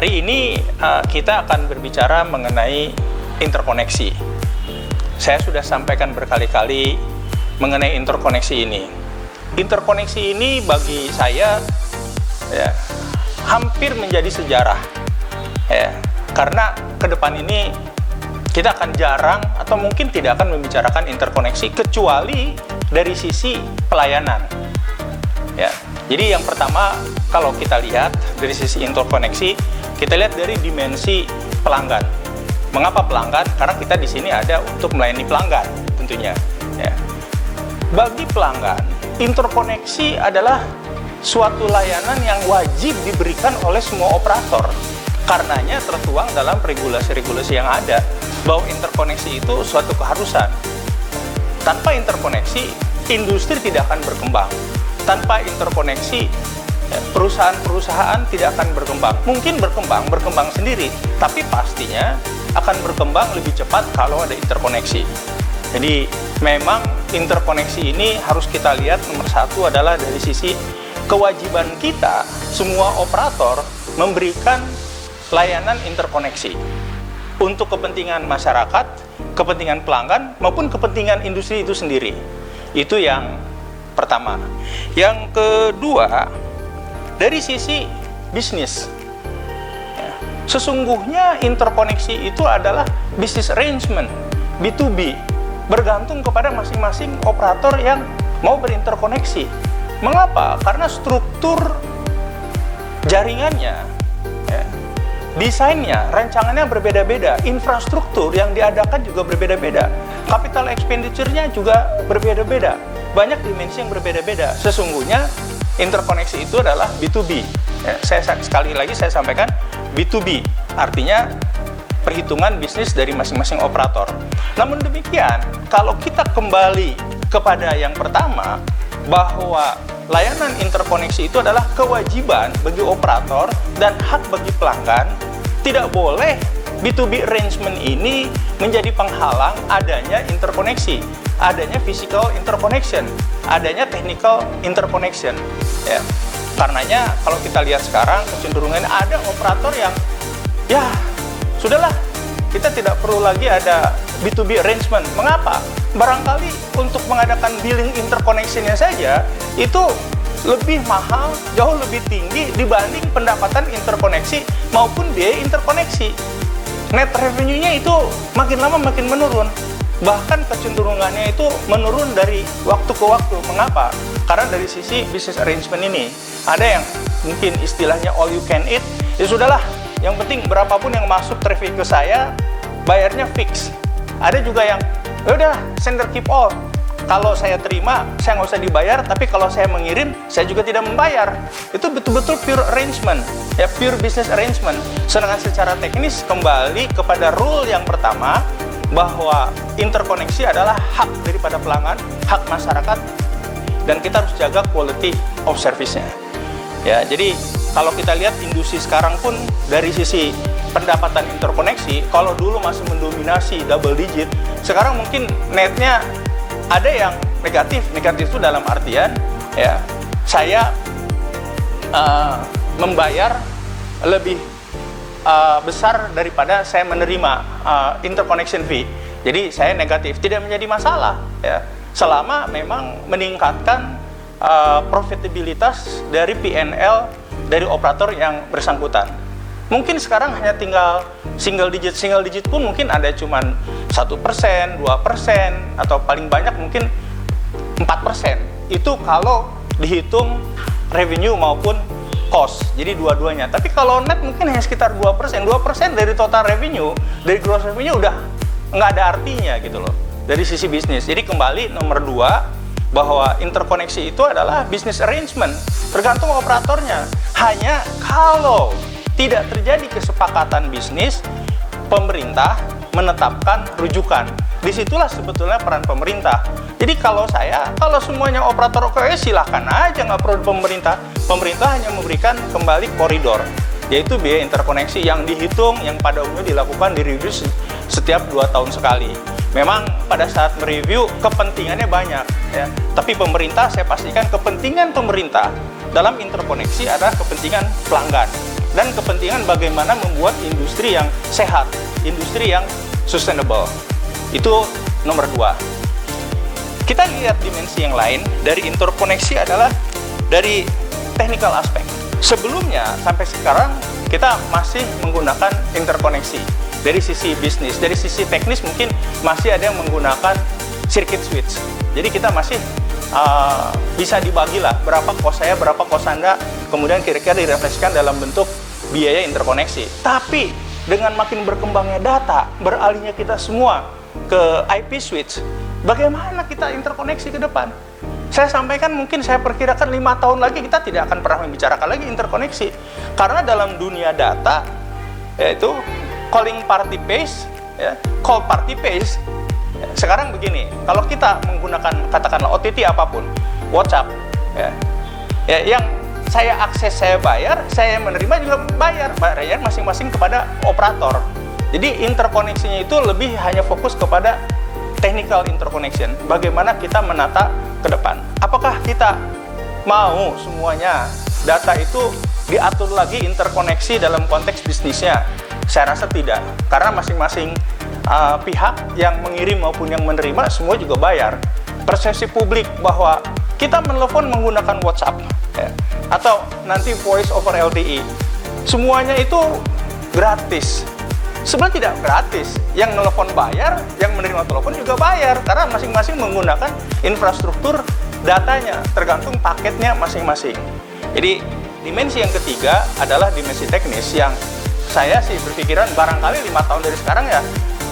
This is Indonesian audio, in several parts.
Hari ini kita akan berbicara mengenai interkoneksi. Saya sudah sampaikan berkali-kali mengenai interkoneksi ini. Interkoneksi ini bagi saya hampir menjadi sejarah, karena ke depan ini kita akan jarang atau mungkin tidak akan membicarakan interkoneksi kecuali dari sisi pelayanan. Jadi yang pertama, kalau kita lihat dari sisi interkoneksi, kita lihat dari dimensi pelanggan. Mengapa pelanggan? Karena kita di sini ada untuk melayani pelanggan tentunya. Bagi pelanggan, interkoneksi adalah suatu layanan yang wajib diberikan oleh semua operator. Karenanya tertuang dalam regulasi-regulasi yang ada bahwa interkoneksi itu suatu keharusan. Tanpa interkoneksi, industri tidak akan berkembang. Tanpa interkoneksi, perusahaan-perusahaan tidak akan berkembang. Mungkin berkembang sendiri, tapi pastinya akan berkembang lebih cepat kalau ada interkoneksi. Jadi memang interkoneksi ini harus kita lihat nomor satu adalah dari sisi kewajiban kita, semua operator memberikan layanan interkoneksi untuk kepentingan masyarakat, kepentingan pelanggan, maupun kepentingan industri itu sendiri. Itu yang pertama. Yang kedua, dari sisi bisnis. Sesungguhnya interkoneksi itu adalah business arrangement, B2B, bergantung kepada masing-masing operator yang mau berinterkoneksi. Mengapa? Karena struktur jaringannya, desainnya, rancangannya berbeda-beda, infrastruktur yang diadakan juga berbeda-beda, capital expenditure-nya juga berbeda-beda, banyak dimensi yang berbeda-beda. Sesungguhnya interkoneksi itu adalah B2B. Sekali lagi saya sampaikan B2B, artinya perhitungan bisnis dari masing-masing operator. Namun demikian, kalau kita kembali kepada yang pertama, bahwa layanan interkoneksi itu adalah kewajiban bagi operator dan hak bagi pelanggan, tidak boleh B2B arrangement ini menjadi penghalang adanya interkoneksi, adanya physical interconnection, adanya technical interconnection. Karenanya kalau kita lihat sekarang kecenderungan ada operator yang sudahlah, kita tidak perlu lagi ada B2B arrangement. Mengapa? Barangkali untuk mengadakan billing interconnection-nya saja itu lebih mahal, jauh lebih tinggi dibanding pendapatan interkoneksi maupun biaya interkoneksi. Net revenue-nya itu makin lama makin menurun. Bahkan kecenderungannya itu menurun dari waktu ke waktu. Mengapa? Karena dari sisi business arrangement ini ada yang mungkin istilahnya all you can eat. Ya sudahlah, yang penting berapapun yang masuk traffic ke saya, bayarnya fix. Ada juga yang udah sender keep all. Kalau saya terima, saya nggak usah dibayar, tapi kalau saya mengirim, saya juga tidak membayar. Itu betul-betul pure arrangement, pure business arrangement. Sedangkan secara teknis kembali kepada rule yang pertama, bahwa interkoneksi adalah hak daripada pelanggan, hak masyarakat, dan kita harus jaga quality of service-nya. Jadi kalau kita lihat industri sekarang pun dari sisi pendapatan interkoneksi, kalau dulu masih mendominasi double digit, sekarang mungkin netnya ada yang negatif. Negatif itu dalam artian saya membayar lebih besar daripada saya menerima interconnection fee. Jadi saya negatif, tidak menjadi masalah selama memang meningkatkan profitabilitas dari PNL dari operator yang bersangkutan. Mungkin sekarang hanya tinggal single digit pun mungkin ada cuman 1%, 2%, atau paling banyak mungkin 4%. Itu kalau dihitung revenue maupun cost, jadi dua-duanya. Tapi kalau net mungkin hanya sekitar 2%. 2% dari total revenue, dari gross revenue udah nggak ada artinya gitu loh dari sisi bisnis. Jadi kembali nomor 2, bahwa interkoneksi itu adalah business arrangement, tergantung operatornya. Hanya kalau tidak terjadi kesepakatan bisnis, pemerintah menetapkan rujukan. Disitulah sebetulnya peran pemerintah. Jadi kalau semuanya operator silahkan aja, nggak perlu pemerintah. Pemerintah hanya memberikan kembali koridor, yaitu biaya interkoneksi yang dihitung, yang pada umumnya dilakukan direview setiap 2 tahun sekali. Memang pada saat mereview kepentingannya banyak, tapi pemerintah, saya pastikan kepentingan pemerintah dalam interkoneksi adalah kepentingan pelanggan. dan kepentingan bagaimana membuat industri yang sehat, industri yang sustainable. Itu nomor 2. Kita lihat dimensi yang lain dari interkoneksi adalah dari technical aspect. Sebelumnya sampai sekarang kita masih menggunakan interkoneksi dari sisi bisnis, dari sisi teknis mungkin masih ada yang menggunakan circuit switch. Jadi kita masih bisa dibagilah berapa kos saya, berapa kos Anda, kemudian kira-kira direfleksikan dalam bentuk biaya interkoneksi. Tapi dengan makin berkembangnya data, beralihnya kita semua ke IP switch, bagaimana kita interkoneksi ke depan? Saya sampaikan mungkin saya perkirakan 5 tahun lagi kita tidak akan pernah membicarakan lagi interkoneksi. Karena dalam dunia data, yaitu calling party pace, ya, call party pace. Sekarang begini, kalau kita menggunakan katakanlah OTT apapun, WhatsApp, ya, yang saya akses, saya bayar, saya menerima juga bayar masing-masing kepada operator. Jadi interkoneksinya itu lebih hanya fokus kepada technical interconnection, bagaimana kita menata ke depan. Apakah kita mau semuanya data itu diatur lagi interkoneksi dalam konteks bisnisnya? Saya rasa tidak, karena masing-masing pihak yang mengirim maupun yang menerima semua juga bayar. Persepsi publik bahwa kita menelpon menggunakan WhatsApp, ya, atau nanti voice over LTE, semuanya itu gratis. Sebenarnya tidak gratis, yang nelpon bayar, yang menerima telepon juga bayar, karena masing-masing menggunakan infrastruktur datanya, tergantung paketnya masing-masing. Jadi dimensi yang ketiga adalah dimensi teknis yang saya sih berpikiran barangkali 5 tahun dari sekarang ya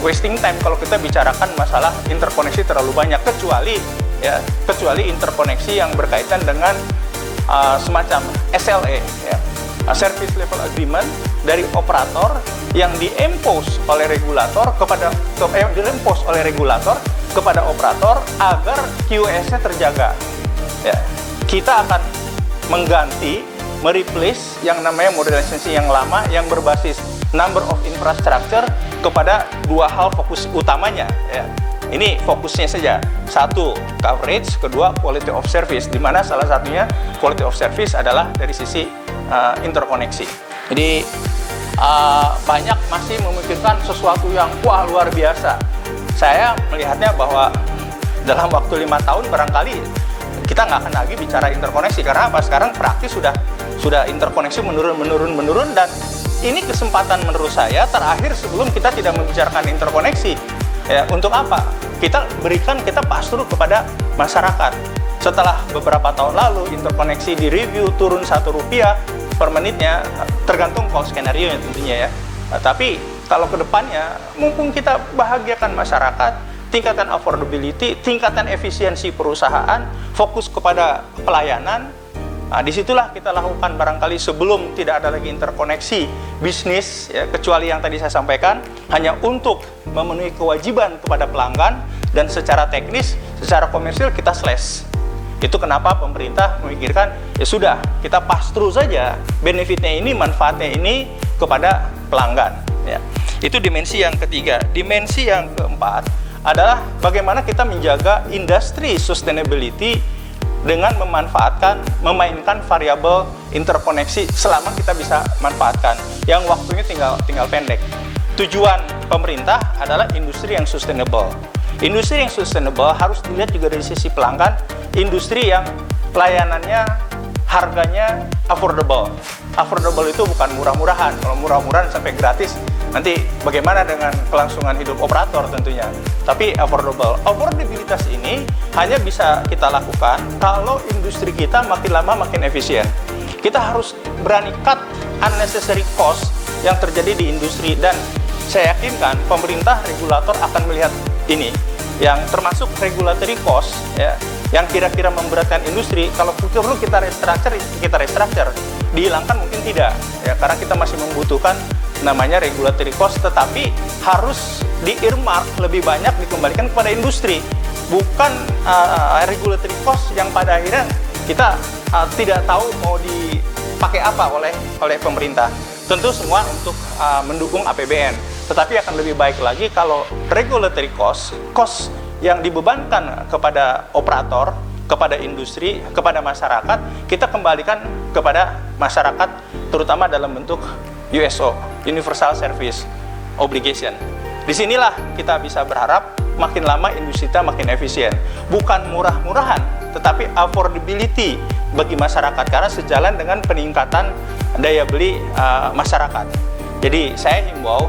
wasting time kalau kita bicarakan masalah interkoneksi terlalu banyak, kecuali interkoneksi yang berkaitan dengan semacam SLA, ya, Service Level Agreement dari operator yang diimpose oleh regulator kepada operator agar QoS-nya terjaga. Ya, kita akan mengganti, mereplace yang namanya model lisensi yang lama yang berbasis number of infrastructure kepada 2 hal fokus utamanya. Ya. Ini fokusnya saja. 1, coverage, kedua, quality of service, di mana salah satunya quality of service adalah dari sisi interkoneksi. Jadi banyak masih memikirkan sesuatu yang wah luar biasa. Saya melihatnya bahwa dalam waktu 5 tahun barangkali kita nggak akan lagi bicara interkoneksi, karena apa? Sekarang praktis sudah interkoneksi menurun, dan ini kesempatan menurut saya terakhir sebelum kita tidak membicarakan interkoneksi. Ya, untuk apa? Kita pass through kepada masyarakat. Setelah beberapa tahun lalu interkoneksi direview turun Rp1 per menitnya, tergantung call skenario tentunya ya. Tapi kalau ke depannya mumpung kita bahagiakan masyarakat, tingkatan affordability, tingkatan efisiensi perusahaan, fokus kepada pelayanan. Nah, disitulah kita lakukan barangkali sebelum tidak ada lagi interkoneksi bisnis, ya, kecuali yang tadi saya sampaikan, hanya untuk memenuhi kewajiban kepada pelanggan, dan secara teknis, secara komersil kita slash. Itu kenapa pemerintah memikirkan, ya sudah, kita pass through saja benefitnya ini, manfaatnya ini kepada pelanggan. Ya. Itu dimensi yang ketiga. Dimensi yang keempat adalah bagaimana kita menjaga industri sustainability dengan memainkan variabel interkoneksi selama kita bisa manfaatkan, yang waktunya tinggal pendek. Tujuan pemerintah adalah industri yang sustainable. Industri yang sustainable harus dilihat juga dari sisi pelanggan, industri yang pelayanannya, harganya affordable. Affordable itu bukan murah-murahan. Kalau murah-murahan sampai gratis, nanti bagaimana dengan kelangsungan hidup operator tentunya. Tapi affordable. Affordabilitas ini hanya bisa kita lakukan kalau industri kita makin lama makin efisien. Kita harus berani cut unnecessary cost yang terjadi di industri, dan saya yakinkan pemerintah, regulator akan melihat ini, yang termasuk regulatory cost, ya, yang kira-kira memberatkan industri. Kalau perlu kita restructure, dihilangkan mungkin tidak, ya, karena kita masih membutuhkan namanya regulatory cost, tetapi harus di-earmark lebih banyak dikembalikan kepada industri, bukan regulatory cost yang pada akhirnya kita tidak tahu mau dipakai apa oleh pemerintah. Tentu semua untuk mendukung APBN, tetapi akan lebih baik lagi kalau regulatory cost yang dibebankan kepada operator kepada industri, kepada masyarakat, kita kembalikan kepada masyarakat, terutama dalam bentuk USO, Universal Service Obligation. Disinilah kita bisa berharap makin lama industri kita makin efisien. Bukan murah-murahan, tetapi affordability bagi masyarakat, karena sejalan dengan peningkatan daya beli masyarakat. Jadi saya himbau,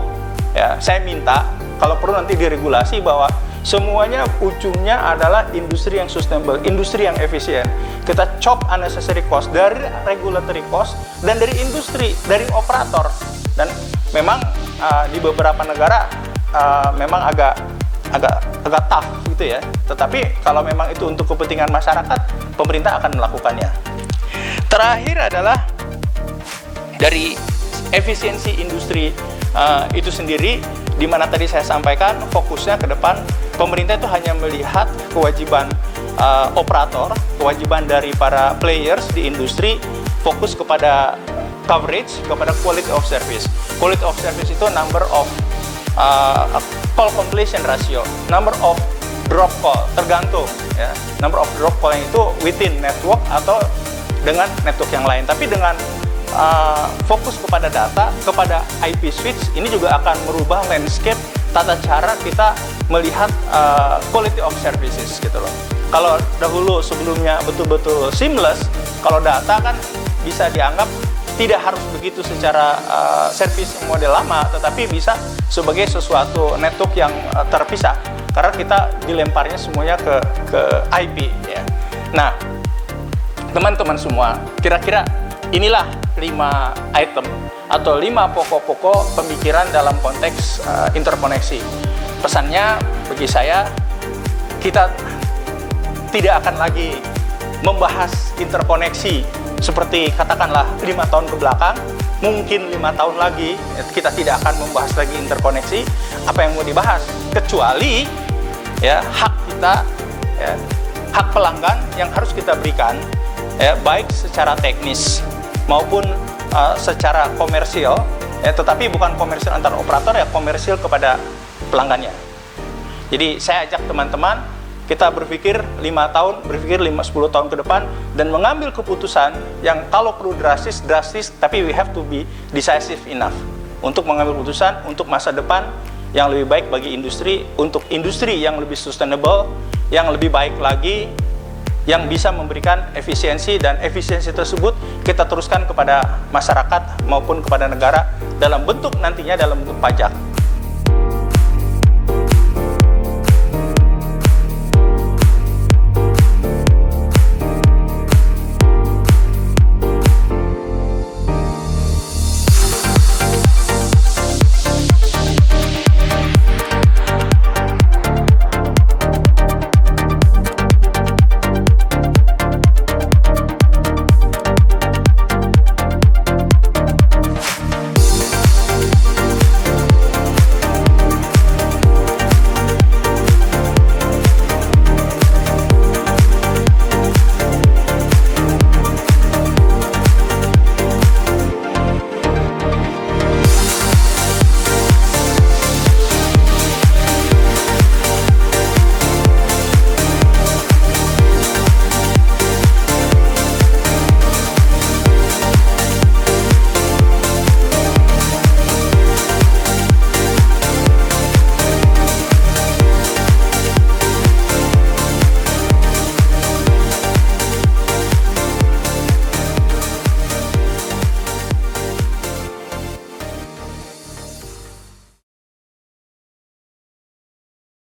ya, saya minta kalau perlu nanti diregulasi bahwa semuanya ujungnya adalah industri yang sustainable, industri yang efisien. Kita chop unnecessary cost dari regulatory cost dan dari industri, dari operator. Dan memang di beberapa negara memang agak tough gitu ya. Tetapi kalau memang itu untuk kepentingan masyarakat, pemerintah akan melakukannya. Terakhir adalah dari efisiensi industri itu sendiri, di mana tadi saya sampaikan fokusnya ke depan pemerintah itu hanya melihat kewajiban operator, kewajiban dari para players di industri, fokus kepada coverage, kepada quality of service. Quality of service itu number of call completion ratio, number of drop call, tergantung ya, number of drop call yang itu within network atau dengan network yang lain. Tapi dengan fokus kepada data, kepada IP switch, ini juga akan merubah landscape tata cara kita melihat quality of services gitu loh. Kalau dahulu sebelumnya betul-betul seamless, kalau data kan bisa dianggap tidak harus begitu secara service model lama, tetapi bisa sebagai sesuatu network yang terpisah karena kita dilemparnya semuanya ke IP ya. Nah, teman-teman semua, kira-kira inilah 5 item atau 5 pokok-pokok pemikiran dalam konteks interkoneksi. Pesannya bagi saya, kita tidak akan lagi membahas interkoneksi seperti katakanlah 5 tahun ke belakang, mungkin 5 tahun lagi kita tidak akan membahas lagi interkoneksi. Apa yang mau dibahas? Kecuali ya hak kita, ya, hak pelanggan yang harus kita berikan, ya, baik secara teknis maupun secara komersial, ya, tetapi bukan komersial antar operator, ya komersial kepada pelanggannya. Jadi saya ajak teman-teman kita berpikir 5 tahun, berpikir 5-10 tahun ke depan dan mengambil keputusan yang kalau perlu drastis, tapi we have to be decisive enough untuk mengambil keputusan untuk masa depan yang lebih baik bagi industri, untuk industri yang lebih sustainable, yang lebih baik lagi, yang bisa memberikan efisiensi, dan efisiensi tersebut kita teruskan kepada masyarakat maupun kepada negara dalam bentuk nantinya dalam bentuk pajak.